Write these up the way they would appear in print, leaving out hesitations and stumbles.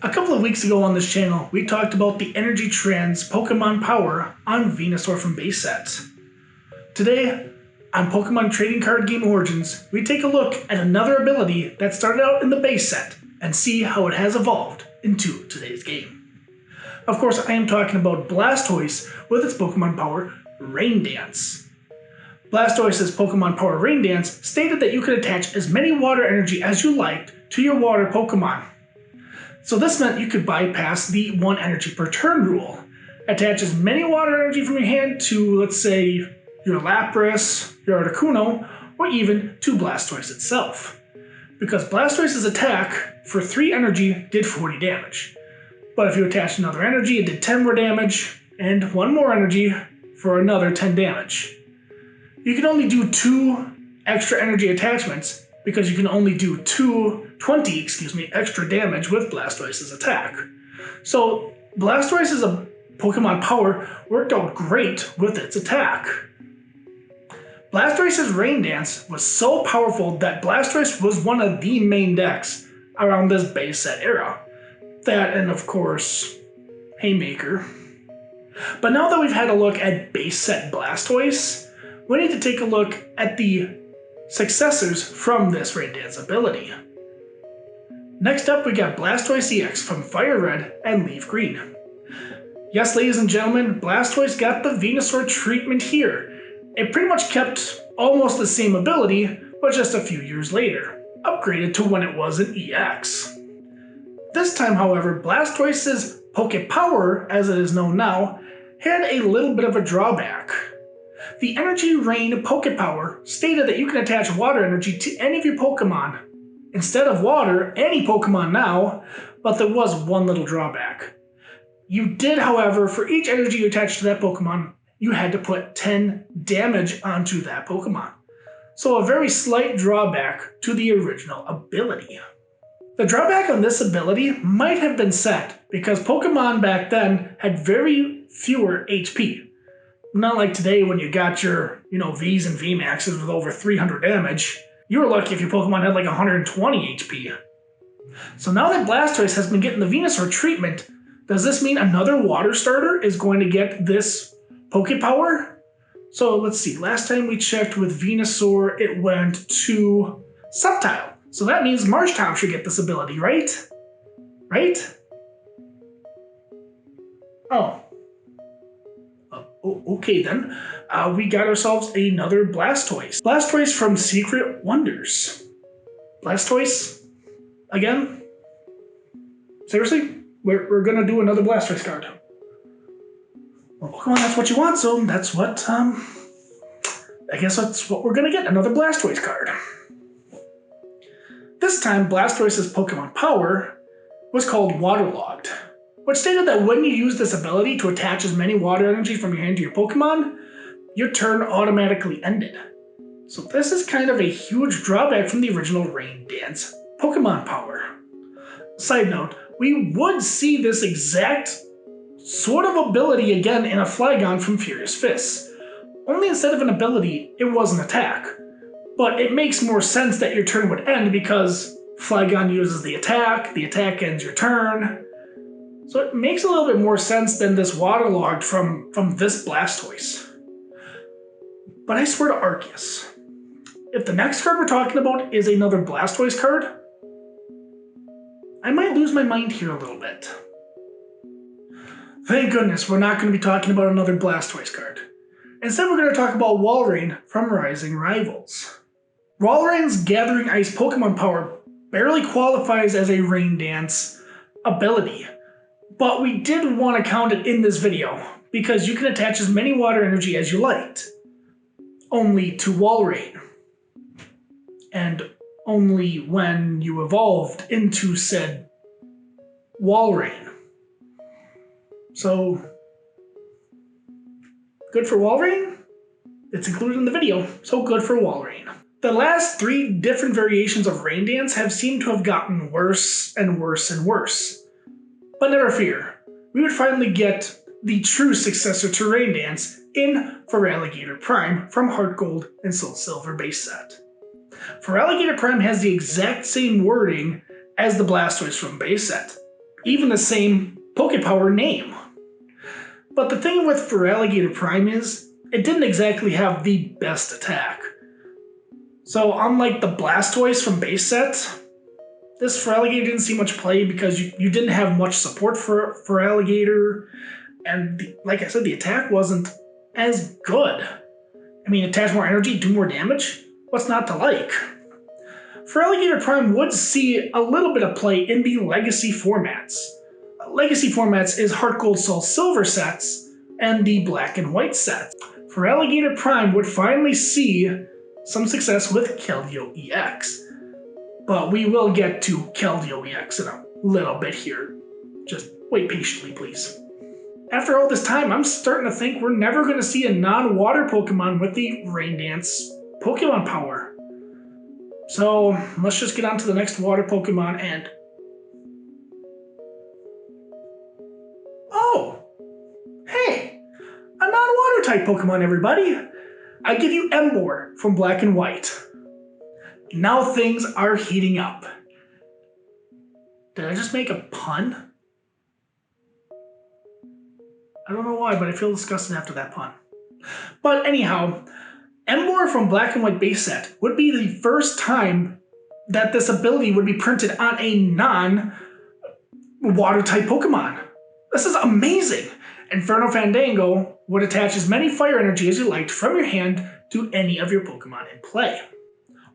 A couple of weeks ago on this channel, we talked about the Energy Trans Pokemon Power on Venusaur from base sets. Today, on Pokemon Trading Card Game Origins, we take a look at another ability that started out in the base set and see how it has evolved into today's game. Of course, I am talking about Blastoise with its Pokemon Power Rain Dance. Blastoise's Pokemon Power Rain Dance stated that you could attach as many water energy as you liked to your water Pokemon. So this meant you could bypass the 1 energy per turn rule. Attach as many water energy from your hand to, let's say, your Lapras, your Articuno, or even to Blastoise itself. Because Blastoise's attack for 3 energy did 40 damage. But if you attached another energy, it did 10 more damage, and 1 more energy for another 10 damage. You can only do 2 extra energy attachments because you can only do 20 extra damage with Blastoise's attack. So Blastoise's Pokemon Power worked out great with its attack. Blastoise's Rain Dance was so powerful that Blastoise was one of the main decks around this base set era. That and of course, Haymaker. But now that we've had a look at base set Blastoise, we need to take a look at the successors from this Rain Dance ability. Next up, we got Blastoise EX from Fire Red and Leaf Green. Yes, ladies and gentlemen, Blastoise got the Venusaur treatment here. It pretty much kept almost the same ability, but just a few years later, upgraded to when it was an EX. This time, however, Blastoise's Poke Power, as it is known now, had a little bit of a drawback. The Energy Rain Poke Power stated that you can attach water energy to any of your Pokemon. Instead of water, any Pokemon now, but there was one little drawback. You did, however, for each energy you attached to that Pokemon, you had to put 10 damage onto that Pokemon. So a very slight drawback to the original ability. The drawback on this ability might have been set because Pokemon back then had very fewer HP. Not like today when you got your, Vs and Vmaxes with over 300 damage. You were lucky if your Pokemon had like 120 HP. So now that Blastoise has been getting the Venusaur treatment, does this mean another water starter is going to get this Poke Power? So let's see, last time we checked with Venusaur, it went to Sceptile. So that means Marshtomp should get this ability, right? Right? Oh. Okay then, we got ourselves another Blastoise. Blastoise from Secret Wonders. Blastoise? Again? Seriously? We're gonna do another Blastoise card. Well, Pokemon, that's what you want, so that's what, I guess that's what we're gonna get, another Blastoise card. This time, Blastoise's Pokemon Power was called Waterlogged, which stated that when you use this ability to attach as many water energy from your hand to your Pokemon, your turn automatically ended. So this is kind of a huge drawback from the original Rain Dance Pokemon Power. Side note, we would see this exact sort of ability again in a Flygon from Furious Fists. Only instead of an ability, it was an attack. But it makes more sense that your turn would end because Flygon uses the attack ends your turn. So it makes a little bit more sense than this waterlogged from this Blastoise. But I swear to Arceus, if the next card we're talking about is another Blastoise card, I might lose my mind here a little bit. Thank goodness we're not going to be talking about another Blastoise card. Instead, we're going to talk about Walrein from Rising Rivals. Walrein's Gathering Ice Pokemon Power barely qualifies as a Rain Dance ability. But we did want to count it in this video, because you can attach as many water energy as you liked. Only to Walrein. And only when you evolved into said Walrein. So, good for Walrein? It's included in the video, so good for Walrein. The last 3 different variations of Rain Dance have seemed to have gotten worse and worse and worse. But never fear, we would finally get the true successor to Rain Dance in Feraligatr Prime from Heart Gold and Soul Silver base set. Feraligatr Prime has the exact same wording as the Blastoise from base set, even the same Pokepower name. But the thing with Feraligatr Prime is, it didn't exactly have the best attack. So unlike the Blastoise from base set, this Feraligatr didn't see much play because you didn't have much support for Feraligatr, and like I said, the attack wasn't as good. I mean, attach more energy, do more damage? What's not to like? Feraligatr Prime would see a little bit of play in the Legacy formats. Legacy formats is Heart Gold Soul Silver sets and the Black and White sets. Feraligatr Prime would finally see some success with Keldeo EX. But we will get to Keldeo EX in a little bit here. Just wait patiently, please. After all this time, I'm starting to think we're never going to see a non-water Pokemon with the Rain Dance Pokemon power. So let's just get on to the next water Pokemon and... Oh! Hey! A non-water type Pokemon, everybody! I give you Emboar from Black and White. Now things are heating up. Did I just make a pun? I don't know why, but I feel disgusted after that pun. But anyhow, Emboar from Black and White base set would be the first time that this ability would be printed on a non-water type Pokemon. This is amazing! Inferno Fandango would attach as many fire energy as you liked from your hand to any of your Pokemon in play.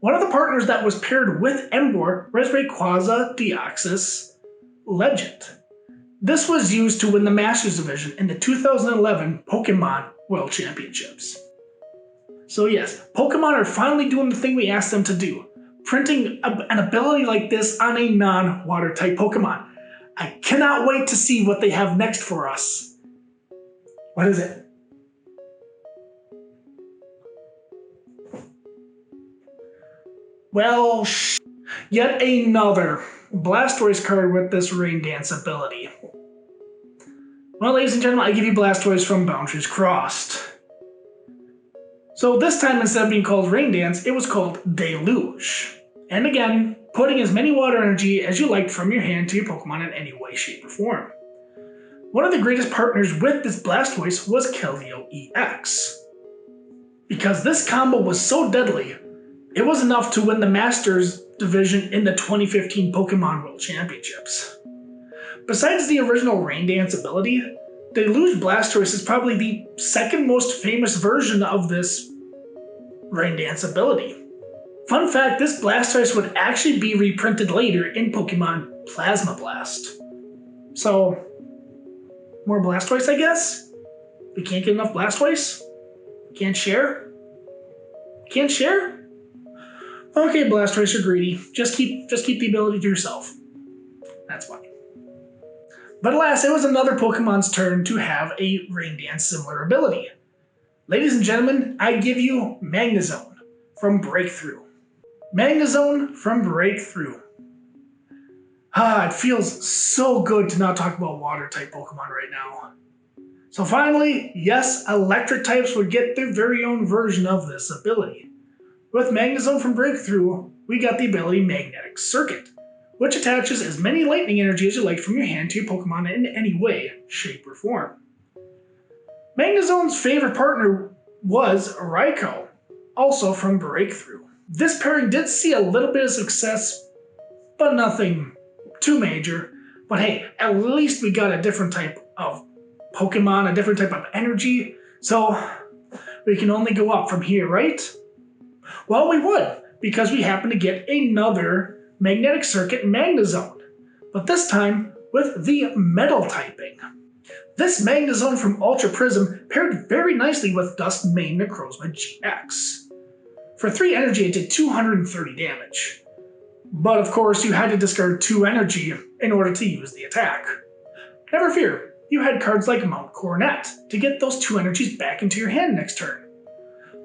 One of the partners that was paired with Emboar was Rayquaza Deoxys Legend. This was used to win the Masters Division in the 2011 Pokemon World Championships. So yes, Pokemon are finally doing the thing we asked them to do, printing an ability like this on a non-water type Pokemon. I cannot wait to see what they have next for us. What is it? Well, yet another Blastoise card with this Rain Dance ability. Well, ladies and gentlemen, I give you Blastoise from Boundaries Crossed. So this time, instead of being called Rain Dance, it was called Deluge. And again, putting as many water energy as you liked from your hand to your Pokemon in any way, shape, or form. One of the greatest partners with this Blastoise was Keldeo EX. Because this combo was so deadly, it was enough to win the Masters Division in the 2015 Pokemon World Championships. Besides the original Rain Dance ability, Deluge Blastoise is probably the second most famous version of this Rain Dance ability. Fun fact, this Blastoise would actually be reprinted later in Pokemon Plasma Blast. So, more Blastoise, I guess? We can't get enough Blastoise? Can't share? Can't share? Okay, Blastoise, you're greedy. Just keep the ability to yourself. That's fine. But alas, it was another Pokemon's turn to have a Rain Dance similar ability. Ladies and gentlemen, I give you Magnezone from Breakthrough. Magnezone from Breakthrough. It feels so good to not talk about water type Pokemon right now. So finally, yes, electric types would get their very own version of this ability. With Magnezone from Breakthrough, we got the ability Magnetic Circuit, which attaches as many lightning energy as you like from your hand to your Pokemon in any way, shape, or form. Magnezone's favorite partner was Raikou, also from Breakthrough. This pairing did see a little bit of success, but nothing too major. But hey, at least we got a different type of Pokemon, a different type of energy, so we can only go up from here, right? Well, we would, because we happen to get another Magnetic Circuit Magnezone, but this time with the Metal typing. This Magnezone from Ultra Prism paired very nicely with Duskmane Necrozma GX. For 3 energy, it did 230 damage. But of course, you had to discard 2 energy in order to use the attack. Never fear, you had cards like Mount Coronet to get those 2 energies back into your hand next turn.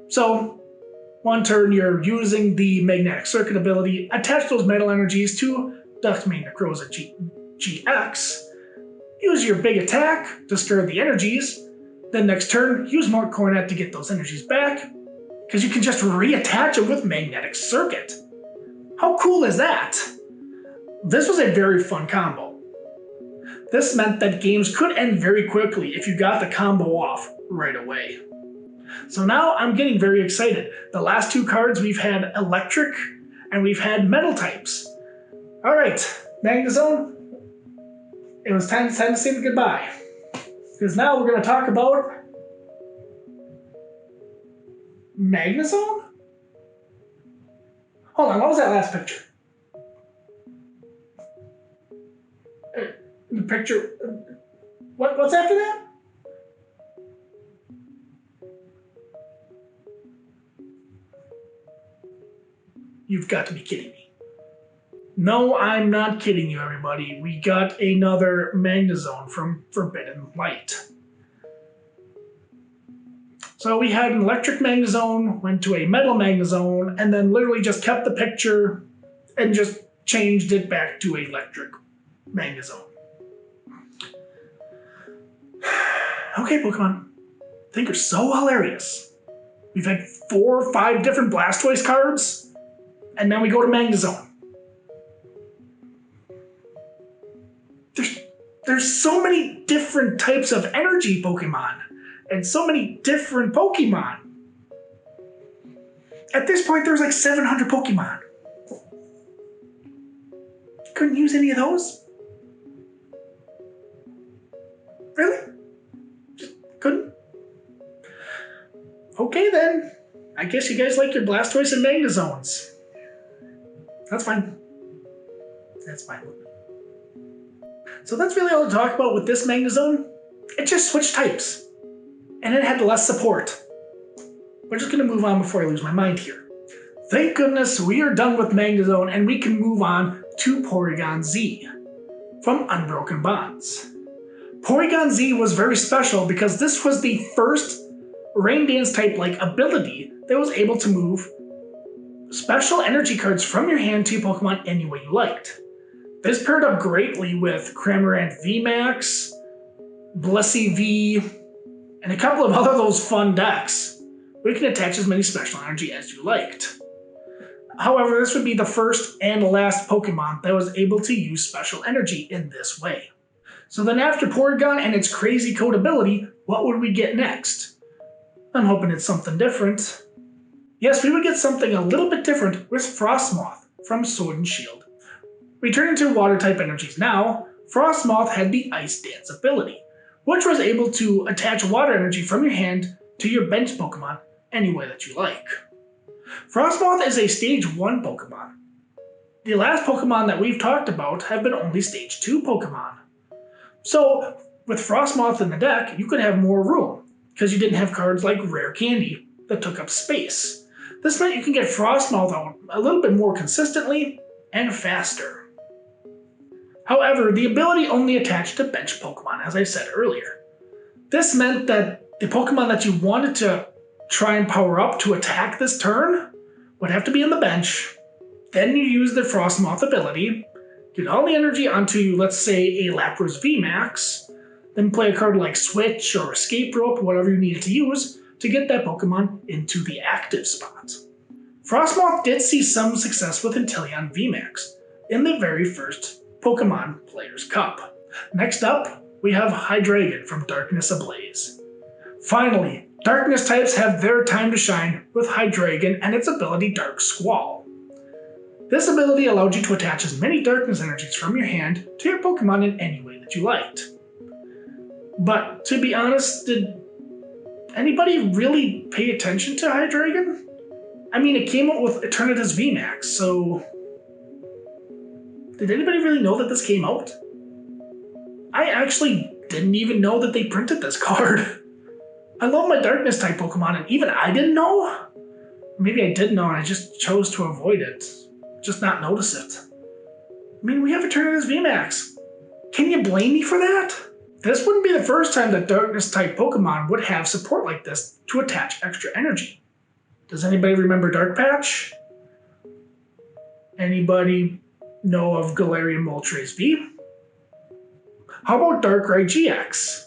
So, one turn you're using the Magnetic Circuit ability, attach those metal energies to Duskmane Necrozma GX, use your big attack, discard the energies, then next turn use Mount Coronet to get those energies back, because you can just reattach them with Magnetic Circuit. How cool is that? This was a very fun combo. This meant that games could end very quickly if you got the combo off right away. So now I'm getting very excited. The last two cards we've had electric and we've had metal types. Alright, Magnezone, it was time to say the goodbye. Because now we're going to talk about Magnezone? Hold on, what was that last picture? The picture... What's after that? You've got to be kidding me. No, I'm not kidding you, everybody. We got another Magnezone from Forbidden Light. So we had an electric Magnezone, went to a metal Magnezone, and then literally just kept the picture and just changed it back to electric Magnezone. Okay, Pokemon. I think you're so hilarious. We've had 4 or 5 different Blastoise cards, and then we go to Magnezone. There's so many different types of energy Pokemon, and so many different Pokemon. At this point, there's like 700 Pokemon. Couldn't use any of those? Really? Just couldn't? Okay then. I guess you guys like your Blastoise and Magnezones. That's fine. That's fine with me. So that's really all to talk about with this Magnezone. It just switched types. And it had less support. We're just going to move on before I lose my mind here. Thank goodness we are done with Magnezone and we can move on to Porygon-Z from Unbroken Bonds. Porygon-Z was very special because this was the first Rain Dance type-like ability that was able to move special energy cards from your hand to your Pokemon any way you liked. This paired up greatly with Cramorant VMAX, Blissey V, and a couple of other those fun decks, where you can attach as many special energy as you liked. However, this would be the first and last Pokemon that was able to use special energy in this way. So then after Porygon and its crazy code ability, what would we get next? I'm hoping it's something different. Yes, we would get something a little bit different with Frostmoth from Sword and Shield. Returning to water-type energies now, Frostmoth had the Ice Dance ability, which was able to attach water energy from your hand to your bench Pokemon any way that you like. Frostmoth is a Stage 1 Pokemon. The last Pokemon that we've talked about have been only Stage 2 Pokemon. So, with Frostmoth in the deck, you could have more room, because you didn't have cards like Rare Candy that took up space. This meant you can get Frostmoth out a little bit more consistently and faster. However, the ability only attached to bench Pokemon, as I said earlier. This meant that the Pokemon that you wanted to try and power up to attack this turn would have to be on the bench. Then you use the Frostmoth ability, get all the energy onto, let's say, a Lapras VMAX, then play a card like Switch or Escape Rope, whatever you needed to use, to get that Pokemon into the active spot. Frostmoth did see some success with Inteleon VMAX in the very first Pokemon Players' Cup. Next up, we have Hydreigon from Darkness Ablaze. Finally, Darkness types have their time to shine with Hydreigon and its ability Dark Squall. This ability allowed you to attach as many Darkness energies from your hand to your Pokemon in any way that you liked. But to be honest, did anybody really pay attention to Hydreigon? I mean, it came out with Eternatus VMAX, so did anybody really know that this came out? I actually didn't even know that they printed this card. I love my Darkness type Pokemon, and even I didn't know? Maybe I did know and I just chose to avoid it. Just not notice it. I mean, we have Eternatus VMAX. Can you blame me for that? This wouldn't be the first time that Darkness type Pokemon would have support like this to attach extra energy. Does anybody remember Dark Patch? Anybody know of Galarian Moltres V? How about Darkrai GX?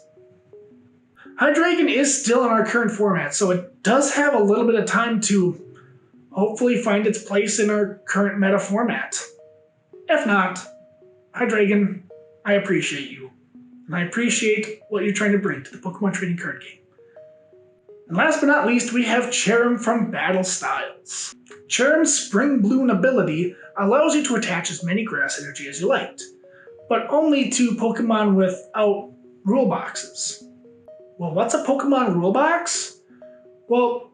Hydreigon is still in our current format, so it does have a little bit of time to hopefully find its place in our current meta format. If not, Hydreigon I appreciate you. And I appreciate what you're trying to bring to the Pokemon trading card game. And last but not least, we have Cherrim from Battle Styles. Cherrim's Spring Bloom ability allows you to attach as many grass energy as you liked, but only to Pokemon without rule boxes. Well, what's a Pokemon rule box? Well,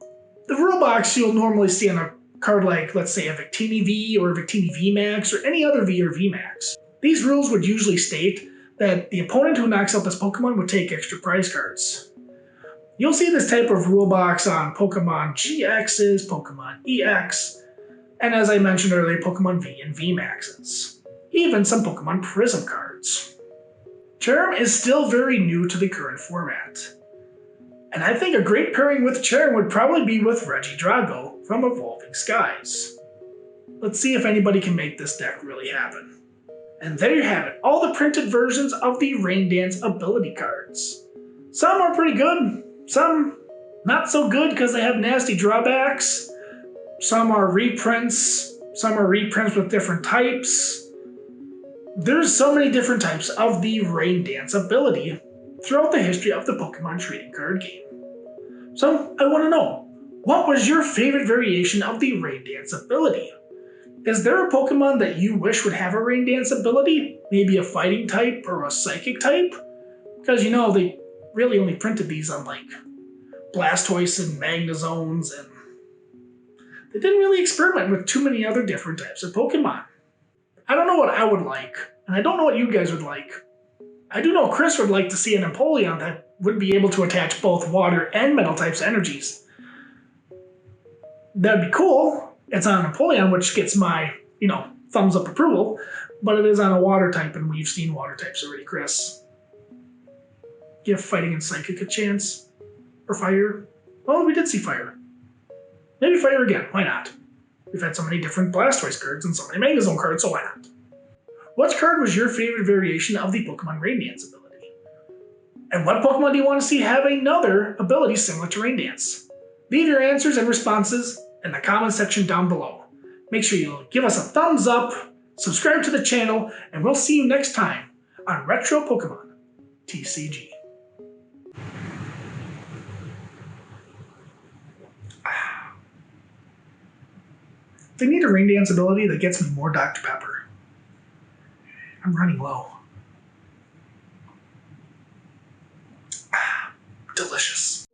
the rule box you'll normally see on a card like, let's say, a Victini V or a Victini VMAX or any other V or VMAX. These rules would usually state that the opponent who knocks out this Pokemon would take extra prize cards. You'll see this type of rule box on Pokemon GXs, Pokemon EX, and as I mentioned earlier, Pokemon V and VMAXs. Even some Pokemon Prism cards. Cherrim is still very new to the current format. And I think a great pairing with Cherrim would probably be with Regidrago from Evolving Skies. Let's see if anybody can make this deck really happen. And there you have it, all the printed versions of the Rain Dance ability cards. Some are pretty good, some not so good because they have nasty drawbacks. Some are reprints with different types. There's so many different types of the Rain Dance ability throughout the history of the Pokemon trading card game. So I want to know, what was your favorite variation of the Rain Dance ability? Is there a Pokemon that you wish would have a Rain Dance ability? Maybe a fighting type or a psychic type? Because you know, they really only printed these on like Blastoise and Magnezones, and they didn't really experiment with too many other different types of Pokemon. I don't know what I would like, and I don't know what you guys would like. I do know Chris would like to see an Empoleon that would be able to attach both water and metal types energies. That'd be cool. It's on an Empoleon, which gets my, thumbs up approval, but it is on a water type, and we've seen water types already, Chris. Give Fighting and Psychic a chance. Or Fire. Well, we did see Fire. Maybe Fire again, why not? We've had so many different Blastoise cards and so many Magnezone cards, so why not? What card was your favorite variation of the Pokemon Rain Dance ability? And what Pokemon do you want to see have another ability similar to Rain Dance? Leave your answers and responses in the comment section down below. Make sure you give us a thumbs up, subscribe to the channel, and we'll see you next time on Retro Pokemon TCG. They need a Rain Dance ability that gets me more Dr. Pepper. I'm running low. Delicious.